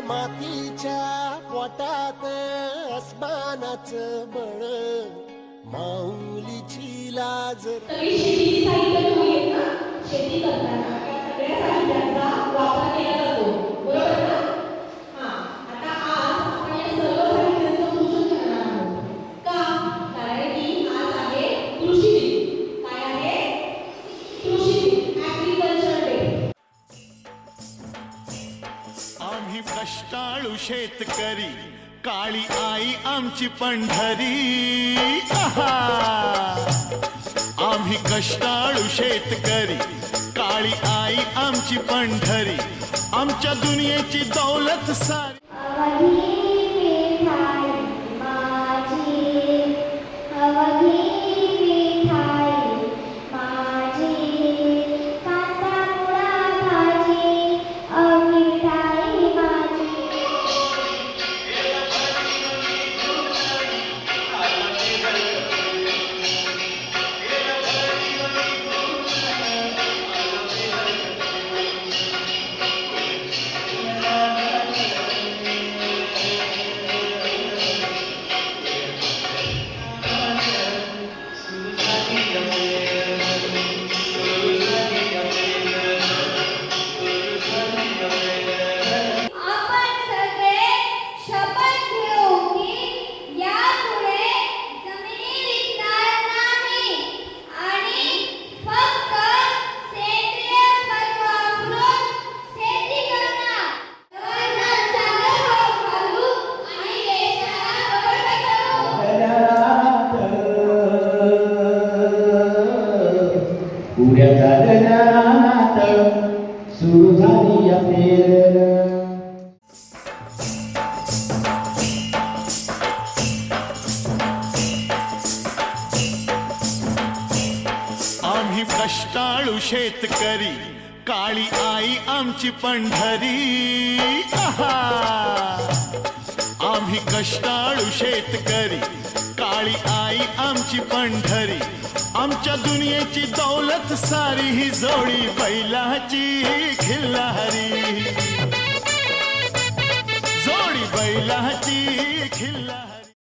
मातीच्या पोटात अस्मानाचं बळ माऊलीची लाज सगळी शेतीची साहित्य तुम्ही येत ना शेती करताना या सगळ्या साहित्याचा वापर केला जातो बरोबर ना हां आता आज आपण या सर्व साहित्याचं पूजन करणार आहोत का कारण की आज आहे कृषी दिन काय आहे कृषी दिन ॲग्रिकल्चर डे आम्ही कष्टाळू शेतकरी काळी आई आमची पंढरी आहा आम्ही कष्टाळू शेतकरी काळी आई आमची पंढरी आमच्या दुनियेची दौलत सारी पुऱ्या झाल्यात सुरू झाली या पेरण आम्ही कष्टाळू शेतकरी काळी आई आमची पंढरी आहा आम्ही कष्टाळू शेतकरी काळी आई आमची पंढरी आमच्या दुनियेची दौलत सारी ही जोडी बैलाची खिल्लारी जोडी बैलाची खिल्लारी